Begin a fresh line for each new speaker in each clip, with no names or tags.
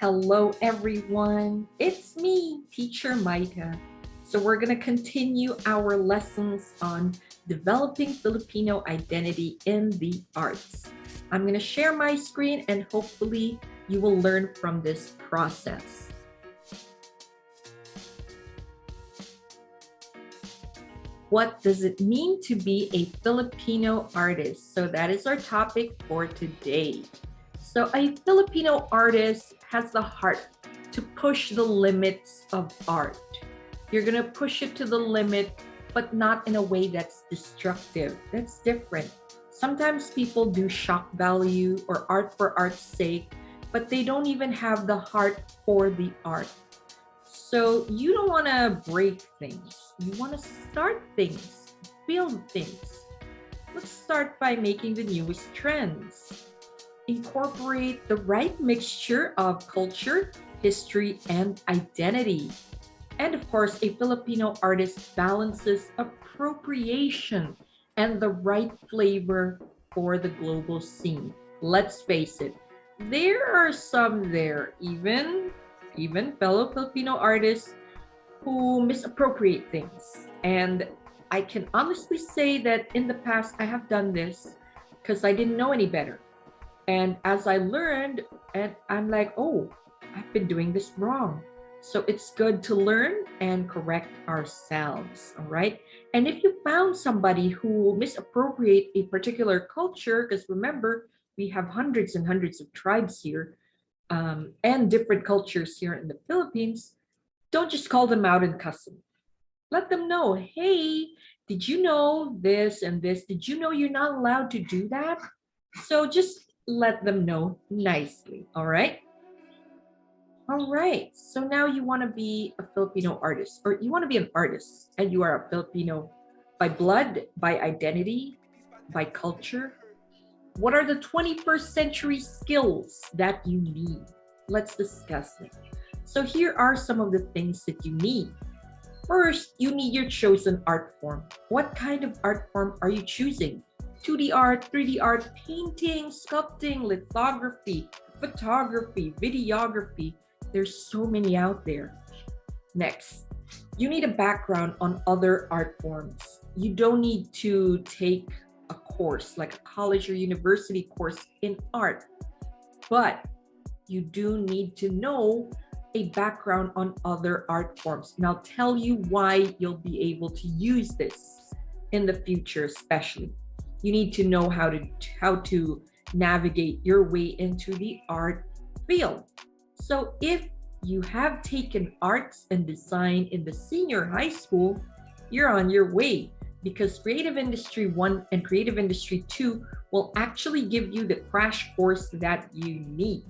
Hello, everyone. It's me, Teacher Maita. So we're going to continue our lessons on developing Filipino identity in the arts. I'm going to share my screen and hopefully you will learn from this process. What does it mean to be a Filipino artist? So that is our topic for today. So a Filipino artist has the heart to push the limits of art. You're going to push it to the limit, but not in a way that's destructive. That's different. Sometimes people do shock value or art for art's sake, but they don't even have the heart for the art. So you don't want to break things. You want to start things, build things. Let's start by making the newest trends. Incorporate the right mixture of culture, history, and identity. And of course, a Filipino artist balances appropriation and the right flavor for the global scene. Let's face it, there are some there, even fellow Filipino artists who misappropriate things. And I can honestly say that in the past, I have done this because I didn't know any better. And as I learned, and I'm like, oh, I've been doing this wrong. So it's good to learn and correct ourselves, all right? And if you found somebody who misappropriate a particular culture, because remember, we have hundreds and hundreds of tribes here and different cultures here in the Philippines, don't just call them out and cuss them. Let them know, hey, did you know this and this? Did you know you're not allowed to do that? So just let them know nicely, all right? All right, so now you want to be a Filipino artist, or you want to be an artist, and you are a Filipino by blood, by identity, by culture. What are the 21st century skills that you need? Let's discuss it. So here are some of the things that you need. First, you need your chosen art form. What kind of art form are you choosing? 2D art, 3D art, painting, sculpting, lithography, photography, videography. There's so many out there. Next, you need a background on other art forms. You don't need to take a course like a college or university course in art, but you do need to know a background on other art forms. And I'll tell you why you'll be able to use this in the future, especially. You need to know how to navigate your way into the art field. So if you have taken arts and design in the senior high school, you're on your way, because Creative Industry 1 and Creative Industry 2 will actually give you the crash course that you need.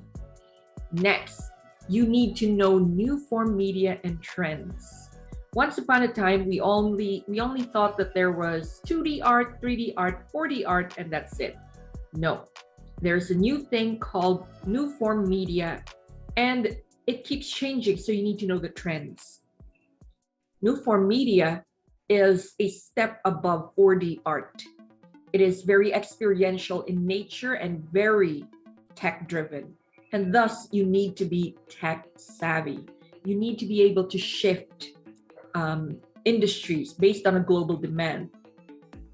Next, you need to know new form media and trends. Once upon a time, we only thought that there was 2D art, 3D art, 4D art, and that's it. No, there's a new thing called new form media, and it keeps changing, so you need to know the trends. New form media is a step above 4D art. It is very experiential in nature and very tech-driven. And thus, you need to be tech savvy. You need to be able to shift industries based on a global demand,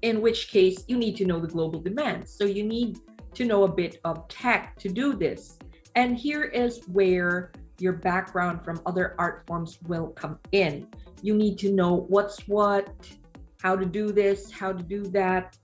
in which case you need to know the global demand. So you need to know a bit of tech to do this. And here is where your background from other art forms will come in. You need to know what's what, how to do this, how to do that.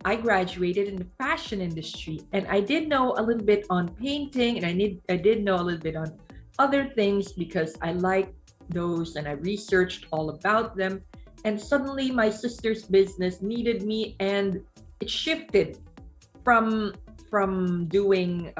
I graduated in the fashion industry, and I did know a little bit on painting, and I did know a little bit on other things because I like those and I researched all about them. And suddenly my sister's business needed me, and it shifted from doing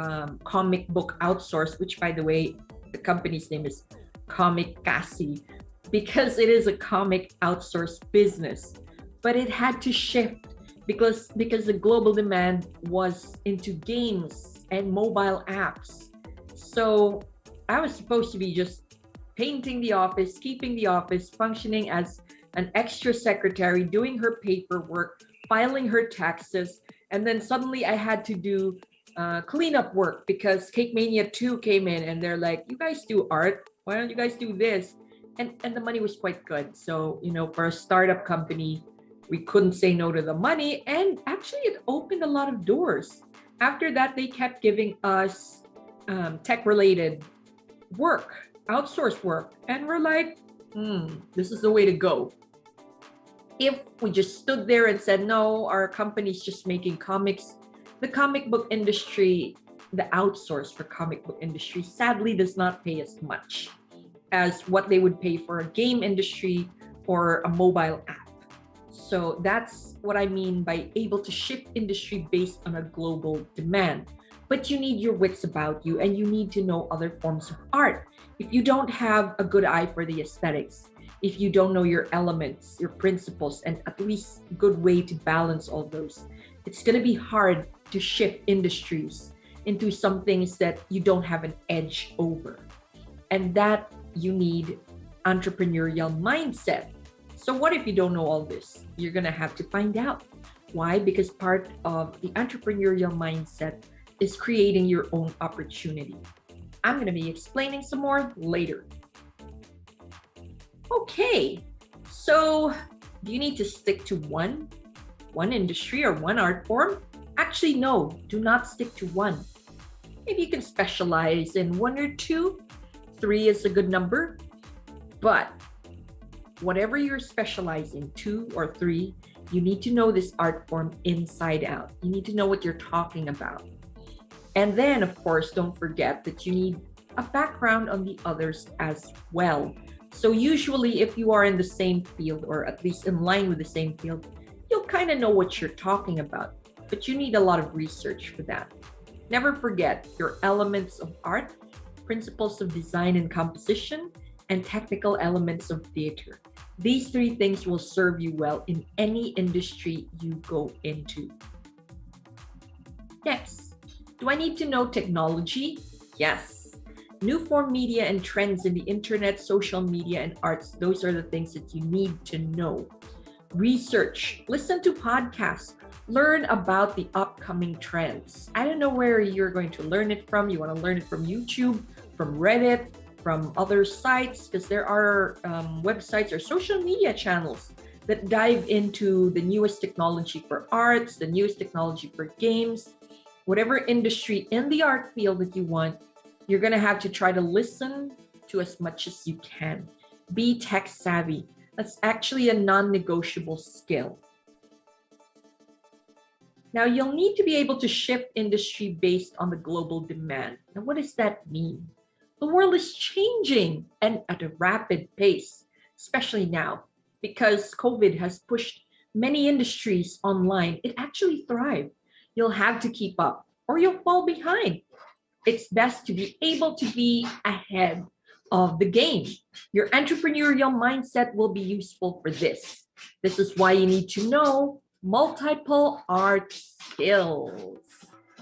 comic book outsource, which by the way, the company's name is Comic Cassie, because it is a comic outsource business. But it had to shift because the global demand was into games and mobile apps. So I was supposed to be just painting the office, keeping the office functioning as an extra secretary, doing her paperwork, filing her taxes, and then suddenly I had to do cleanup work because Cake Mania 2 came in and they're like, you guys do art. Why don't you guys do this? And the money was quite good. So, for a startup company, we couldn't say no to the money. And actually, it opened a lot of doors. After that, they kept giving us tech-related work, outsourced work. And we're like, this is the way to go. If we just stood there and said, no, our company's just making comics, the comic book industry, the outsource for comic book industry, sadly does not pay as much as what they would pay for a game industry or a mobile app. So that's what I mean by able to shift industry based on a global demand. But you need your wits about you and you need to know other forms of art. If you don't have a good eye for the aesthetics, if you don't know your elements, your principles, and at least a good way to balance all those, it's going to be hard to shift industries into some things that you don't have an edge over. And that you need entrepreneurial mindset. So what if you don't know all this? You're going to have to find out. Why? Because part of the entrepreneurial mindset is creating your own opportunity. I'm going to be explaining some more later. Okay, so do you need to stick to one industry or one art form? Actually, no, do not stick to one. Maybe you can specialize in one or two. 3 is a good number. But whatever you're specializing, 2 or 3, you need to know this art form inside out. You need to know what you're talking about. And then, of course, don't forget that you need a background on the others as well. So usually if you are in the same field, or at least in line with the same field, you'll kind of know what you're talking about. But you need a lot of research for that. Never forget your elements of art, principles of design and composition, and technical elements of theater. These 3 things will serve you well in any industry you go into. Next, do I need to know technology? Yes. New form media and trends in the internet, social media, and arts, those are the things that you need to know. Research, listen to podcasts, learn about the upcoming trends. I don't know where you're going to learn it from. You want to learn it from YouTube, from Reddit, from other sites, because there are websites or social media channels that dive into the newest technology for arts, the newest technology for games, whatever industry in the art field that you want. You're going to have to try to listen to as much as you can. Be tech savvy. That's actually a non-negotiable skill. Now, you'll need to be able to shift industry based on the global demand. Now, what does that mean? The world is changing and at a rapid pace, especially now, because COVID has pushed many industries online. It actually thrived. You'll have to keep up or you'll fall behind. It's best to be able to be ahead of the game. Your entrepreneurial mindset will be useful for this. This is why you need to know multiple art skills.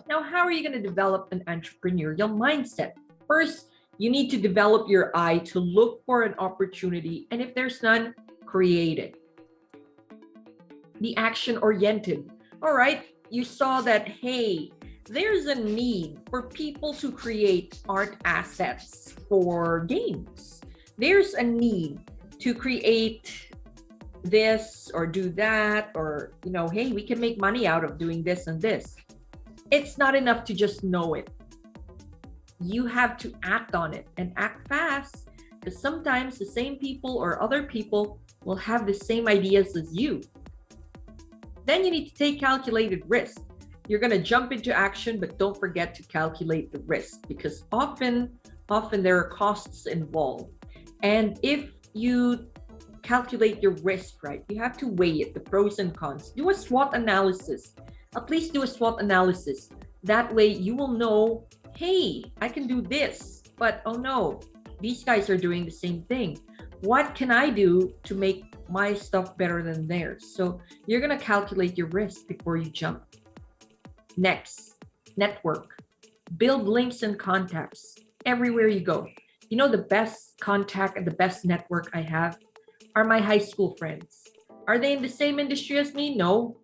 Now, how are you going to develop an entrepreneurial mindset? First, you need to develop your eye to look for an opportunity, and if there's none, create it. Be action-oriented. All right, you saw that, hey, there's a need for people to create art assets for games. There's a need to create this or do that, or, hey, we can make money out of doing this and this. It's not enough to just know it. You have to act on it and act fast, because sometimes the same people or other people will have the same ideas as you. Then you need to take calculated risk. You're going to jump into action, but don't forget to calculate the risk, because often there are costs involved. And if you calculate your risk right, you have to weigh it, the pros and cons. Do a SWOT analysis. At least do a SWOT analysis. That way you will know, hey, I can do this, but oh no, these guys are doing the same thing. What can I do to make my stuff better than theirs? So you're going to calculate your risk before you jump. Next, network. Build links and contacts everywhere you go. The best contact and the best network I have are my high school friends. Are they in the same industry as me? No.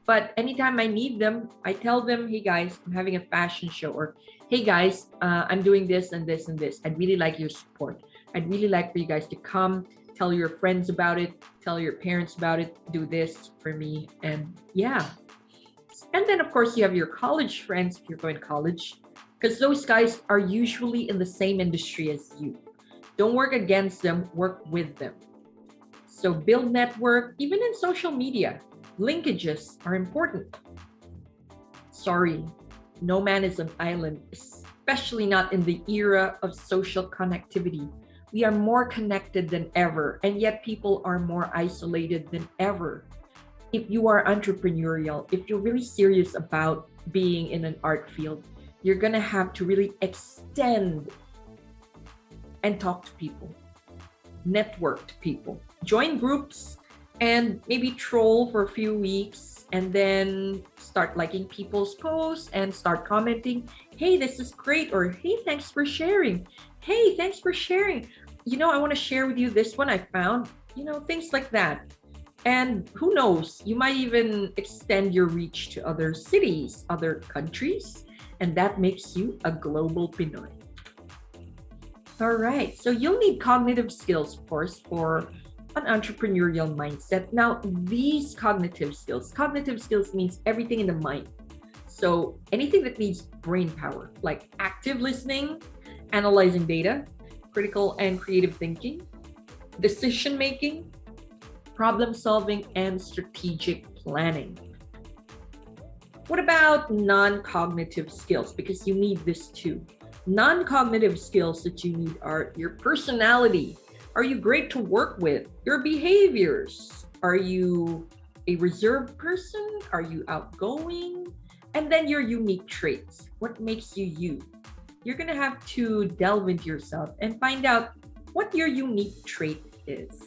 But anytime I need them, I tell them, hey guys, I'm having a fashion show, or hey guys, I'm doing this and this and this. I'd really like your support. I'd really like for you guys to come, tell your friends about it, tell your parents about it, do this for me. And yeah. And then, of course, you have your college friends if you're going to college, because those guys are usually in the same industry as you. Don't work against them, work with them. So build network, even in social media. Linkages are important. Sorry, no man is an island, especially not in the era of social connectivity. We are more connected than ever, and yet people are more isolated than ever. If you are entrepreneurial, if you're really serious about being in an art field, you're gonna have to really extend and talk to people, network to people, join groups, and maybe troll for a few weeks, and then start liking people's posts and start commenting, hey, this is great, or hey, thanks for sharing. Hey, thanks for sharing. I want to share with you this one I found, things like that. And who knows, you might even extend your reach to other cities, other countries, and that makes you a global Pinoy. All right, so you'll need cognitive skills, of course, for an entrepreneurial mindset. Now, these cognitive skills means everything in the mind. So anything that needs brain power, like active listening, analyzing data, critical and creative thinking, decision making, problem solving, and strategic planning. What about non-cognitive skills? Because you need this too. Non-cognitive skills that you need are your personality. Are you great to work with? Your behaviors. Are you a reserved person? Are you outgoing? And then your unique traits. What makes you you? You're going to have to delve into yourself and find out what your unique trait is.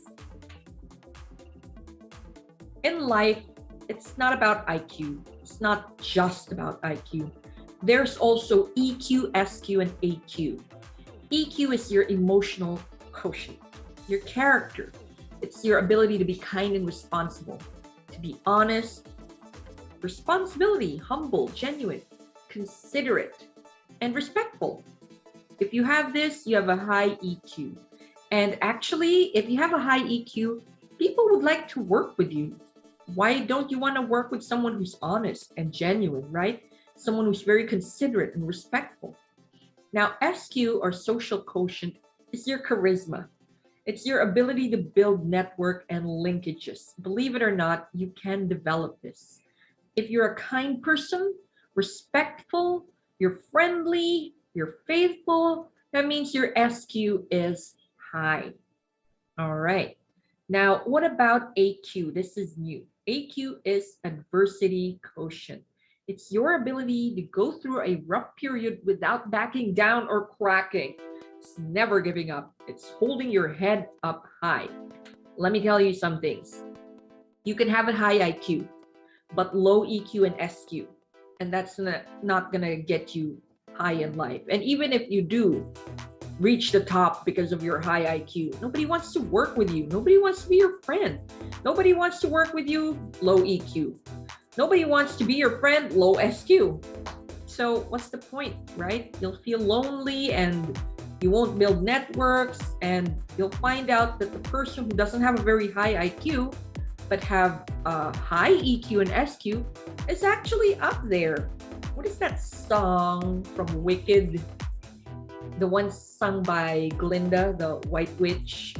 In life, it's not about IQ. It's not just about IQ. There's also EQ, SQ, and AQ. EQ is your emotional quotient, your character. It's your ability to be kind and responsible, to be honest, responsibility, humble, genuine, considerate, and respectful. If you have this, you have a high EQ. And actually, if you have a high EQ, people would like to work with you. Why don't you want to work with someone who's honest and genuine, right? Someone who's very considerate and respectful. Now, SQ, or social quotient, is your charisma. It's your ability to build network and linkages. Believe it or not, you can develop this. If you're a kind person, respectful, you're friendly, you're faithful, that means your SQ is high. All right. Now, what about AQ? This is new. AQ is adversity quotient. It's your ability to go through a rough period without backing down or cracking. It's never giving up. It's holding your head up high. Let me tell you some things. You can have a high IQ, but low EQ and SQ. And that's not going to get you high in life. And even if you do reach the top because of your high IQ, nobody wants to work with you. Nobody wants to be your friend. Nobody wants to work with you, low EQ. Nobody wants to be your friend, low SQ. So what's the point, right? You'll feel lonely and you won't build networks, and you'll find out that the person who doesn't have a very high IQ but have a high EQ and SQ is actually up there. What is that song from Wicked? The one sung by Glinda, the White Witch.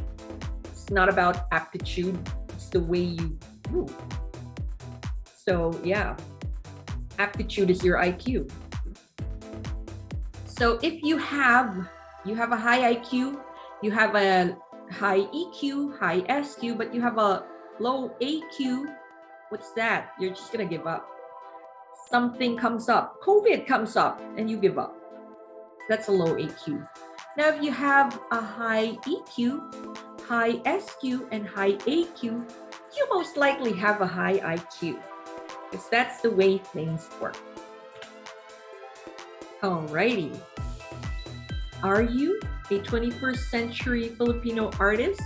It's not about aptitude, it's the way you move. So yeah, aptitude is your IQ. So if you have a high IQ, you have a high EQ, high SQ, but you have a low AQ, what's that? You're just gonna give up. Something comes up, COVID comes up, and you give up. That's a low AQ. Now, if you have a high EQ, high SQ, and high AQ, you most likely have a high IQ, because that's the way things work. Alrighty. Are you a 21st century Filipino artist?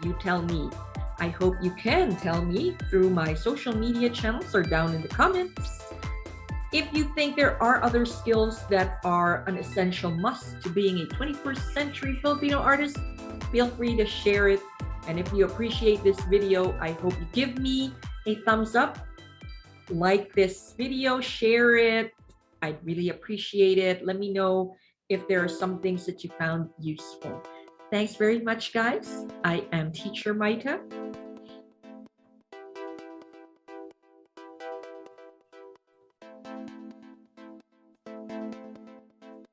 You tell me. I hope you can tell me through my social media channels or down in the comments. If you think there are other skills that are an essential must to being a 21st century Filipino artist, feel free to share it. And if you appreciate this video, I hope you give me a thumbs up, like this video, share it. I'd really appreciate it. Let me know if there are some things that you found useful. Thanks very much, guys. I am Teacher Maita.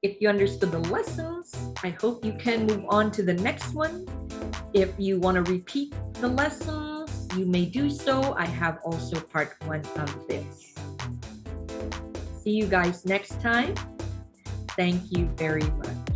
If you understood the lessons, I hope you can move on to the next one. If you want to repeat the lessons, you may do so. I have also part 1 of this. See you guys next time. Thank you very much.